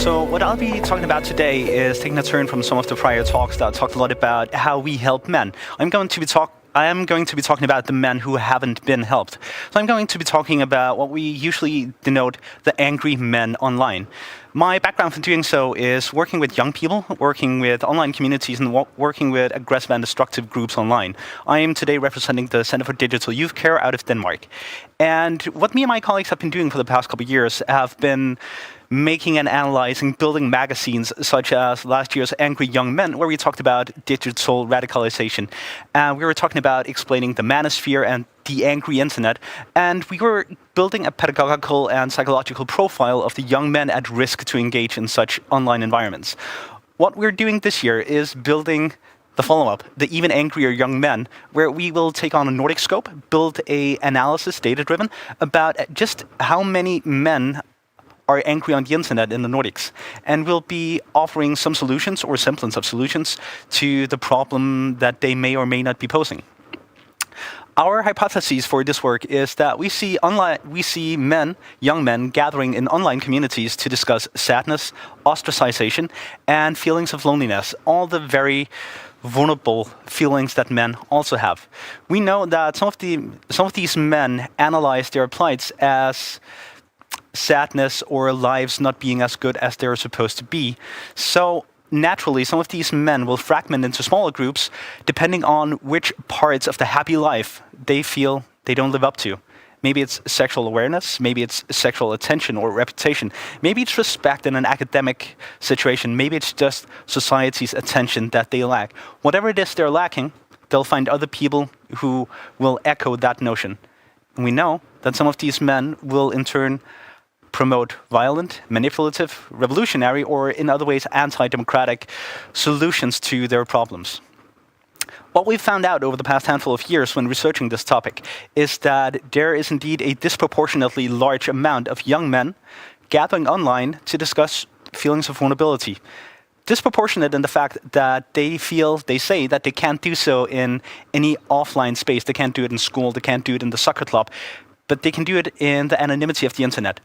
So what I'll be talking about today is taking a turn from some of the prior talks that talked a lot about how we help men. I am going to be talking about the men who haven't been helped. So I'm going to be talking about what we usually denote the angry men online. My background for doing so is working with young people, working with online communities, and working with aggressive and destructive groups online. I am today representing the Center for Digital Youth Care out of Denmark. And what me and my colleagues have been doing for the past couple of years have been making and analyzing, building magazines such as last year's Angry Young Men, where we talked about digital radicalization. We were talking about explaining the manosphere and the angry internet, and we were building a pedagogical and psychological profile of the young men at risk to engage in such online environments. What we're doing this year is building the follow-up, the Even Angrier Young Men, where we will take on a Nordic scope, build an analysis, data-driven, about just how many men are angry on the internet in the Nordics. And we'll be offering some solutions or semblance of solutions to the problem that they may or may not be posing. Our hypothesis for this work is that we see young men gathering in online communities to discuss sadness, ostracization, and feelings of loneliness, all the very vulnerable feelings that men also have. We know that some of these men analyze their plights as sadness or lives not being as good as they're supposed to be. So naturally, some of these men will fragment into smaller groups depending on which parts of the happy life they feel they don't live up to. Maybe it's sexual awareness, maybe it's sexual attention or reputation, maybe it's respect in an academic situation, maybe it's just society's attention that they lack. Whatever it is they're lacking, they'll find other people who will echo that notion. And we know that some of these men will in turn promote violent, manipulative, revolutionary, or in other ways anti-democratic solutions to their problems. What we've found out over the past handful of years when researching this topic is that there is indeed a disproportionately large amount of young men gathering online to discuss feelings of vulnerability. Disproportionate in the fact that they say that they can't do so in any offline space. They can't do it in school, they can't do it in the soccer club, but they can do it in the anonymity of the internet.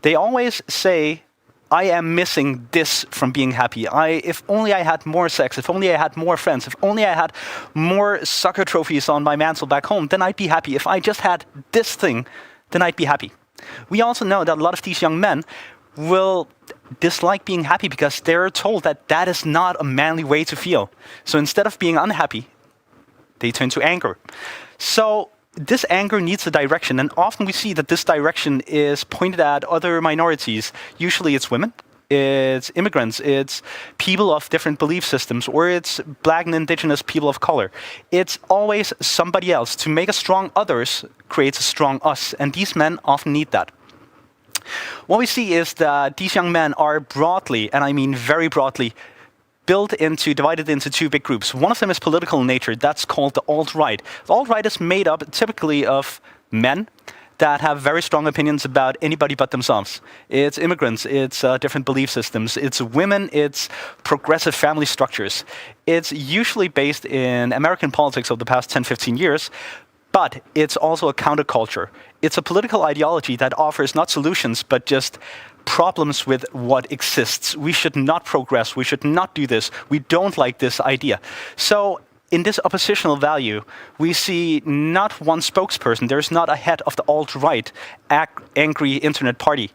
They always say, I am missing this from being happy. If only I had more sex, if only I had more friends, if only I had more soccer trophies on my mantle back home, then I'd be happy. If I just had this thing, then I'd be happy. We also know that a lot of these young men will dislike being happy because they're told that that is not a manly way to feel. So instead of being unhappy, they turn to anger. So this anger needs a direction, and often we see that this direction is pointed at other minorities. Usually it's women, it's immigrants, it's people of different belief systems, or it's black and indigenous people of color. It's always somebody else. To make a strong others creates a strong us, and these men often need that. What we see is that these young men are broadly, and I mean very broadly, divided into two big groups. One of them is political in nature. That's called the alt-right. The alt-right is made up typically of men that have very strong opinions about anybody but themselves. It's immigrants, it's different belief systems, it's women, it's progressive family structures. It's usually based in American politics of the past 10, 15 years, but it's also a counterculture. It's a political ideology that offers not solutions, but just problems with what exists. We should not progress. We should not do this. We don't like this idea. So in this oppositional value, we see not one spokesperson. There's not a head of the alt-right angry internet party,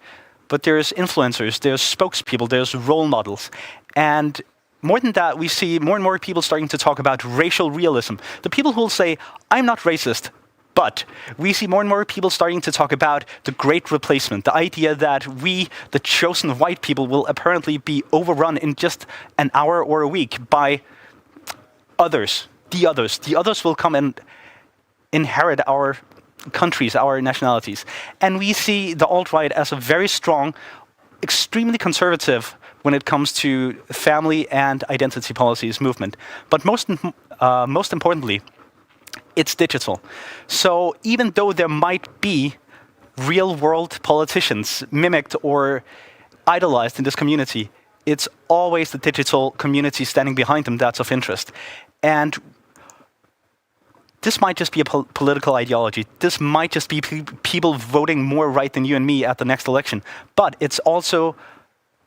but there's influencers, there's spokespeople, there's role models. And more than that, we see more and more people starting to talk about racial realism. The people who will say, I'm not racist, but we see more and more people starting to talk about the great replacement, the idea that we, the chosen white people, will apparently be overrun in just an hour or a week by others, the others. The others will come and inherit our countries, our nationalities. And we see the alt-right as a very strong, extremely conservative when it comes to family and identity policies movement. But most importantly, it's digital. So even though there might be real-world politicians mimicked or idolized in this community, it's always the digital community standing behind them that's of interest. And this might just be a political ideology. This might just be people voting more right than you and me at the next election. But it's also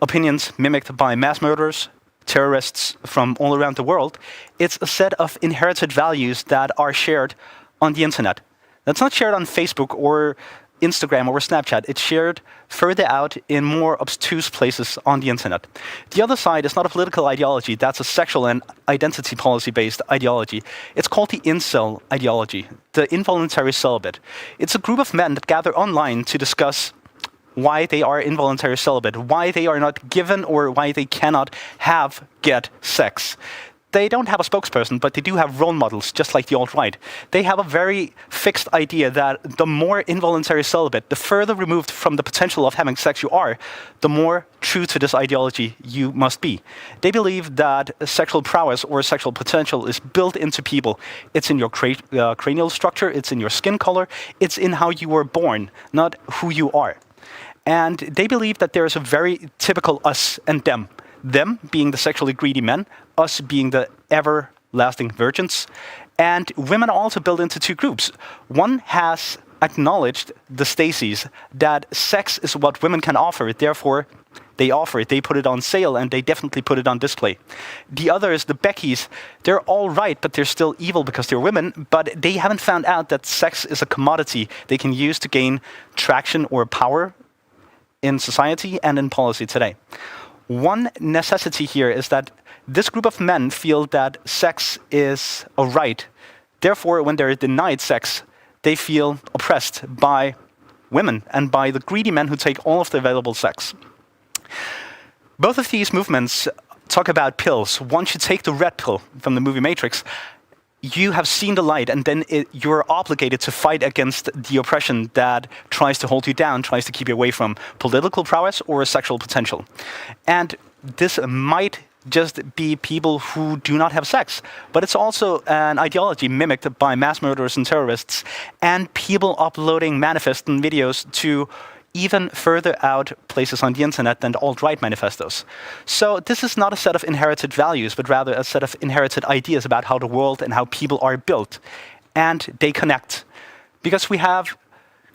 opinions mimicked by mass murderers, terrorists from all around the world. It's a set of inherited values that are shared on the internet. That's not shared on Facebook or Instagram or Snapchat. It's shared further out in more obtuse places on the internet. The other side is not a political ideology. That's a sexual and identity policy-based ideology. It's called the incel ideology, the involuntary celibate. It's a group of men that gather online to discuss why they are involuntary celibate, why they are not given or why they cannot get sex. They don't have a spokesperson, but they do have role models, just like the alt-right. They have a very fixed idea that the more involuntary celibate, the further removed from the potential of having sex you are, the more true to this ideology you must be. They believe that sexual prowess or sexual potential is built into people. It's in your cranial structure, it's in your skin color, it's in how you were born, not who you are. And they believe that there is a very typical us and them. Them being the sexually greedy men, us being the everlasting virgins. And women are also built into two groups. One has acknowledged, the Stacys, that sex is what women can offer, therefore they offer it, they put it on sale, and they definitely put it on display. The others, the Beckys, they're all right, but they're still evil because they're women, but they haven't found out that sex is a commodity they can use to gain traction or power in society and in policy today. One necessity here is that this group of men feel that sex is a right. Therefore, when they're denied sex, they feel oppressed by women and by the greedy men who take all of the available sex. Both of these movements talk about pills. Once you take the red pill from the movie Matrix, you have seen the light, and then you're obligated to fight against the oppression that tries to hold you down, tries to keep you away from political prowess or sexual potential. And this might just be people who do not have sex, but it's also an ideology mimicked by mass murderers and terrorists, and people uploading manifests and videos to even further out places on the internet than the alt-right manifestos. So this is not a set of inherited values, but rather a set of inherited ideas about how the world and how people are built. And they connect. Because we have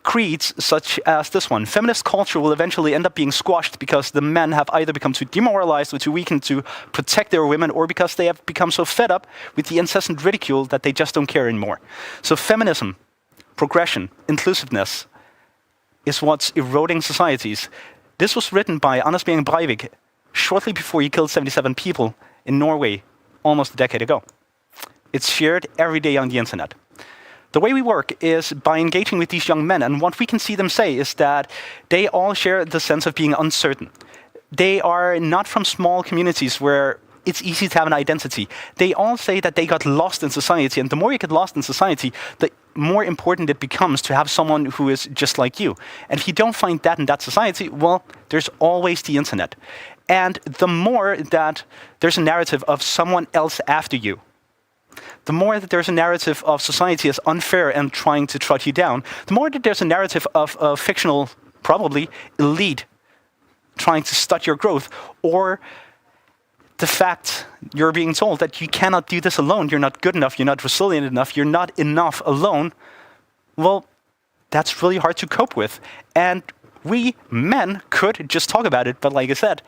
creeds such as this one. Feminist culture will eventually end up being squashed because the men have either become too demoralized or too weakened to protect their women, or because they have become so fed up with the incessant ridicule that they just don't care anymore. So feminism, progression, inclusiveness, is what's eroding societies. This was written by Anders Behring Breivik shortly before he killed 77 people in Norway almost a decade ago. It's shared every day on the internet. The way we work is by engaging with these young men, and what we can see them say is that they all share the sense of being uncertain. They are not from small communities where it's easy to have an identity. They all say that they got lost in society, and the more you get lost in society, the more important it becomes to have someone who is just like you. And if you don't find that in that society, well, there's always the internet. And the more that there's a narrative of someone else after you, the more that there's a narrative of society as unfair and trying to trot you down, the more that there's a narrative of a fictional, probably, elite trying to stunt your growth, or the fact you're being told that you cannot do this alone, you're not good enough, you're not resilient enough, you're not enough alone, well, that's really hard to cope with. And we men could just talk about it, but like I said,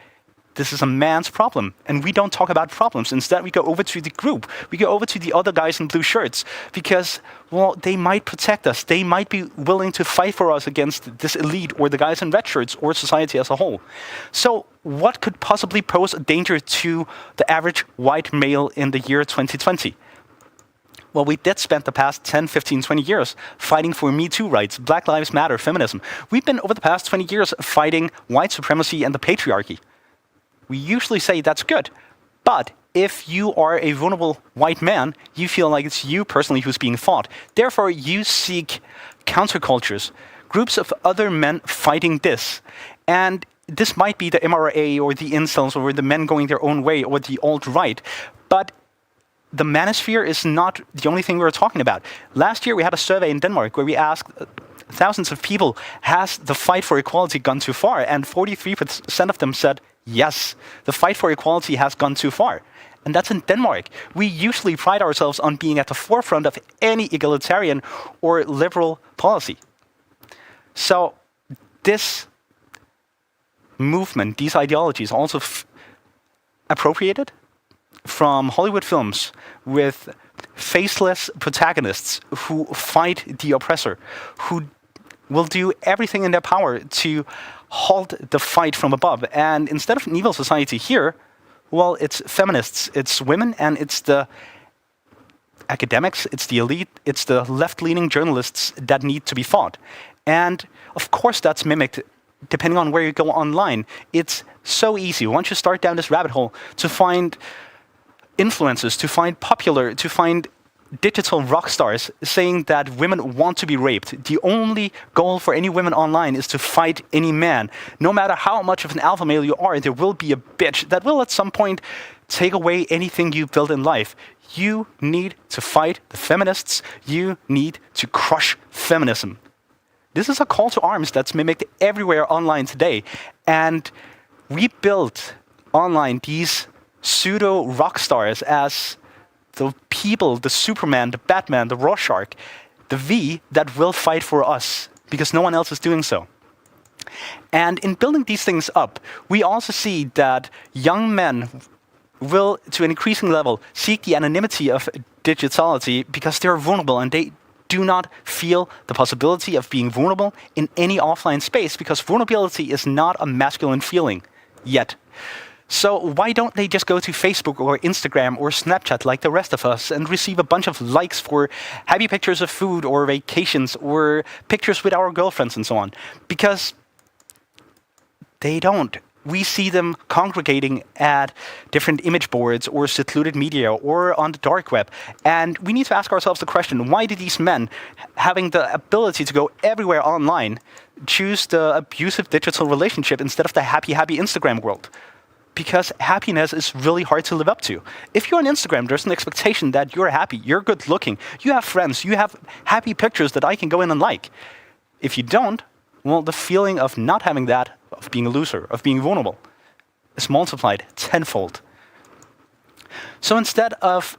this is a man's problem, and we don't talk about problems. Instead, we go over to the group. We go over to the other guys in blue shirts because, well, they might protect us. They might be willing to fight for us against this elite or the guys in red shirts or society as a whole. So what could possibly pose a danger to the average white male in the year 2020? Well, we did spend the past 10, 15, 20 years fighting for Me Too rights, Black Lives Matter, feminism. We've been, over the past 20 years, fighting white supremacy and the patriarchy. We usually say that's good, but if you are a vulnerable white man, you feel like it's you personally who's being fought. Therefore, you seek countercultures, groups of other men fighting this. And this might be the MRA or the incels or the men going their own way or the alt-right, but the manosphere is not the only thing we're talking about. Last year, we had a survey in Denmark where we asked thousands of people, has the fight for equality gone too far? And 43% of them said, yes, the fight for equality has gone too far. And that's in Denmark. We usually pride ourselves on being at the forefront of any egalitarian or liberal policy. So this movement, these ideologies, also appropriated from Hollywood films with faceless protagonists who fight the oppressor, who will do everything in their power to halt the fight from above. And instead of an evil society here, well, it's feminists, it's women, and it's the academics, it's the elite, it's the left-leaning journalists that need to be fought. And of course that's mimicked depending on where you go online. It's so easy, once you start down this rabbit hole, to find influencers, to find digital rock stars saying that women want to be raped. The only goal for any women online is to fight any man. No matter how much of an alpha male you are, there will be a bitch that will at some point take away anything you built in life. You need to fight the feminists. You need to crush feminism. This is a call to arms that's mimicked everywhere online today. And we built online these pseudo rock stars as the people, the Superman, the Batman, the Rorschach, the V that will fight for us because no one else is doing so. And in building these things up, we also see that young men will, to an increasing level, seek the anonymity of digitality because they're vulnerable and they do not feel the possibility of being vulnerable in any offline space because vulnerability is not a masculine feeling yet. So why don't they just go to Facebook or Instagram or Snapchat like the rest of us and receive a bunch of likes for happy pictures of food or vacations or pictures with our girlfriends and so on? Because they don't. We see them congregating at different image boards or secluded media or on the dark web. And we need to ask ourselves the question, why do these men, having the ability to go everywhere online, choose the abusive digital relationship instead of the happy Instagram world? Because happiness is really hard to live up to. If you're on Instagram, there's an expectation that you're happy, you're good looking, you have friends, you have happy pictures that I can go in and like. If you don't, well, the feeling of not having that, of being a loser, of being vulnerable, is multiplied tenfold. So instead of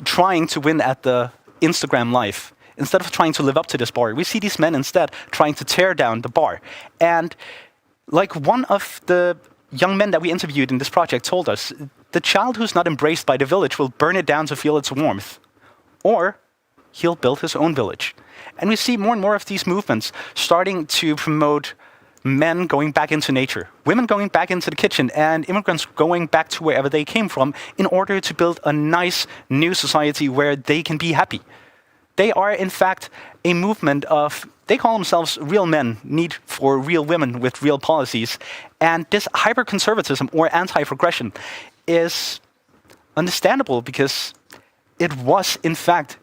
trying to win at the Instagram life, instead of trying to live up to this bar, we see these men instead trying to tear down the bar. And like one of the young men that we interviewed in this project told us, the child who's not embraced by the village will burn it down to feel its warmth, or he'll build his own village. And we see more and more of these movements starting to promote men going back into nature, women going back into the kitchen, and immigrants going back to wherever they came from in order to build a nice new society where they can be happy. They are, in fact, a movement of, they call themselves real men, need for real women with real policies. And this hyper-conservatism or anti-progression is understandable because it was, in fact,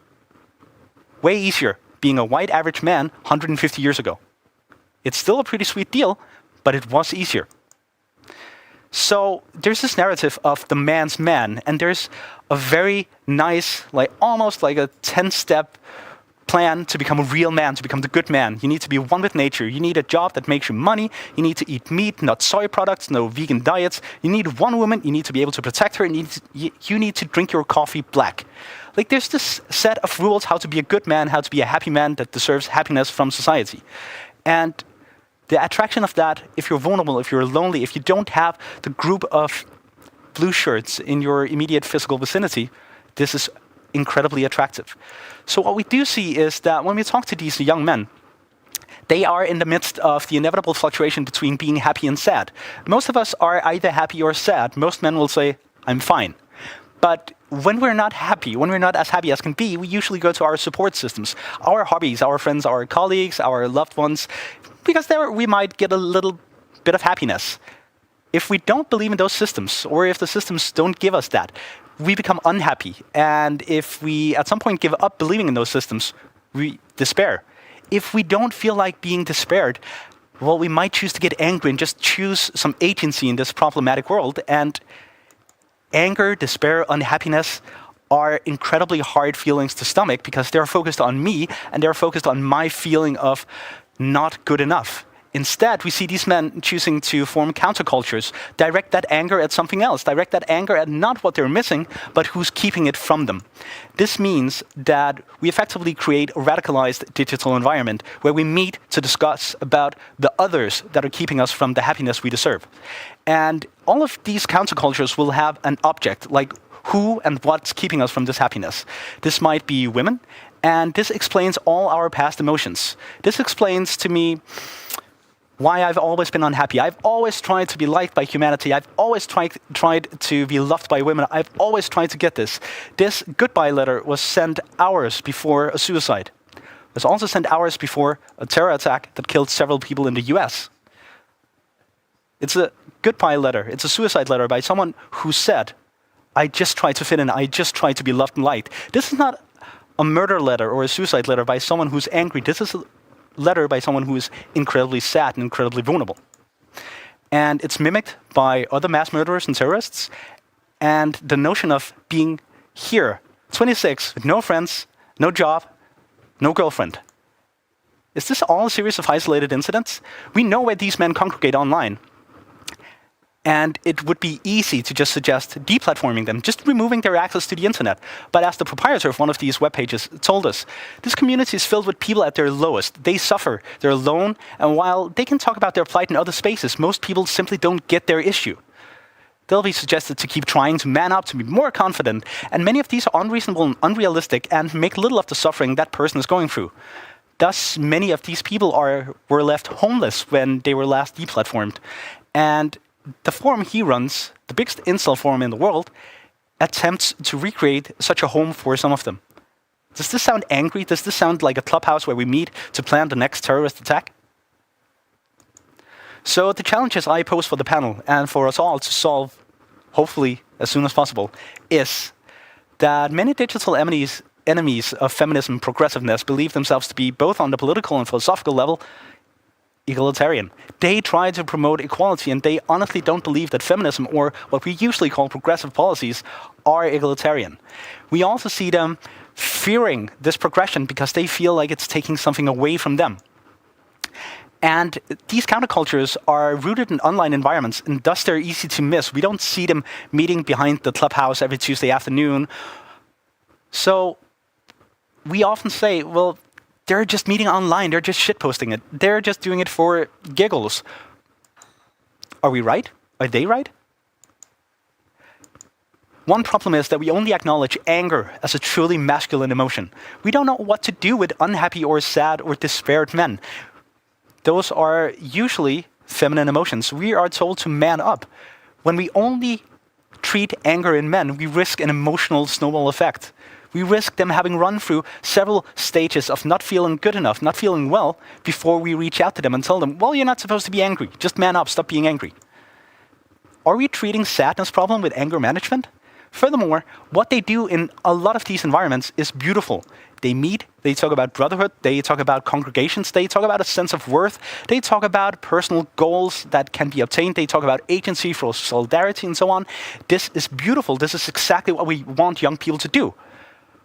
way easier being a white average man 150 years ago. It's still a pretty sweet deal, but it was easier. So there's this narrative of the man's man, and there's a very nice, like almost like a 10-step plan to become a real man, to become the good man. You need to be one with nature. You need a job that makes you money. You need to eat meat, not soy products, no vegan diets. You need one woman. You need to be able to protect her. You need to drink your coffee black. Like there's this set of rules how to be a good man, how to be a happy man that deserves happiness from society. And the attraction of that, if you're vulnerable, if you're lonely, if you don't have the group of blue shirts in your immediate physical vicinity, this is incredibly attractive. So what we do see is that when we talk to these young men, they are in the midst of the inevitable fluctuation between being happy and sad. Most of us are either happy or sad. Most men will say, I'm fine. But when we're not happy, when we're not as happy as can be, we usually go to our support systems, our hobbies, our friends, our colleagues, our loved ones, because there we might get a little bit of happiness. If we don't believe in those systems, or if the systems don't give us that, we become unhappy. And if we at some point give up believing in those systems, we despair. If we don't feel like being despaired, well, we might choose to get angry and just choose some agency in this problematic world. And anger, despair, unhappiness are incredibly hard feelings to stomach because they're focused on me and they're focused on my feeling of not good enough. Instead, we see these men choosing to form countercultures, direct that anger at something else, direct that anger at not what they're missing, but who's keeping it from them. This means that we effectively create a radicalized digital environment where we meet to discuss about the others that are keeping us from the happiness we deserve. And all of these countercultures will have an object, like who and what's keeping us from this happiness. This might be women, and this explains all our past emotions. This explains to me why I've always been unhappy. I've always tried to be liked by humanity. I've always tried to be loved by women. I've always tried to get this. This goodbye letter was sent hours before a suicide. It was also sent hours before a terror attack that killed several people in the US. It's a goodbye letter. It's a suicide letter by someone who said, I just try to fit in. I just try to be loved and liked. This is not a murder letter or a suicide letter by someone who's angry. This is a letter by someone who is incredibly sad and incredibly vulnerable. And it's mimicked by other mass murderers and terrorists. And the notion of being here, 26, with no friends, no job, no girlfriend. Is this all a series of isolated incidents? We know where these men congregate online. And it would be easy to just suggest deplatforming them, just removing their access to the internet. But as the proprietor of one of these web pages told us, this community is filled with people at their lowest. They suffer, they're alone, and while they can talk about their plight in other spaces, most people simply don't get their issue. They'll be suggested to keep trying to man up, to be more confident, and many of these are unreasonable and unrealistic and make little of the suffering that person is going through. Thus, many of these people were left homeless when they were last deplatformed. And the forum he runs, the biggest incel forum in the world, attempts to recreate such a home for some of them. Does this sound angry? Does this sound like a clubhouse where we meet to plan the next terrorist attack? So the challenges I pose for the panel and for us all to solve, hopefully as soon as possible, is that many digital enemies of feminism and progressiveness believe themselves to be, both on the political and philosophical level, egalitarian. They try to promote equality, and they honestly don't believe that feminism, or what we usually call progressive policies, are egalitarian. We also see them fearing this progression because they feel like it's taking something away from them. And these countercultures are rooted in online environments, and thus they're easy to miss. We don't see them meeting behind the clubhouse every Tuesday afternoon. So we often say, well, they're just meeting online, they're just shitposting it. They're just doing it for giggles. Are we right? Are they right? One problem is that we only acknowledge anger as a truly masculine emotion. We don't know what to do with unhappy or sad or despaired men. Those are usually feminine emotions. We are told to man up. When we only treat anger in men, we risk an emotional snowball effect. We risk them having run through several stages of not feeling good enough, not feeling well, before we reach out to them and tell them, well, you're not supposed to be angry. Just man up, stop being angry. Are we treating sadness problem with anger management? Furthermore, what they do in a lot of these environments is beautiful. They meet, they talk about brotherhood, they talk about congregations, they talk about a sense of worth, they talk about personal goals that can be obtained, they talk about agency for solidarity and so on. This is beautiful. This is exactly what we want young people to do.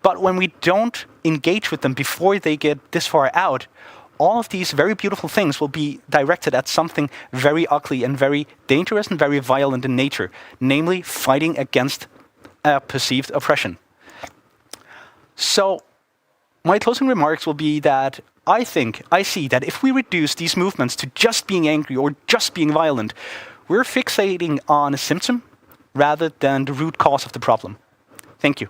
But when we don't engage with them before they get this far out, all of these very beautiful things will be directed at something very ugly and very dangerous and very violent in nature, namely fighting against perceived oppression. So my closing remarks will be that I see that if we reduce these movements to just being angry or just being violent, we're fixating on a symptom rather than the root cause of the problem. Thank you.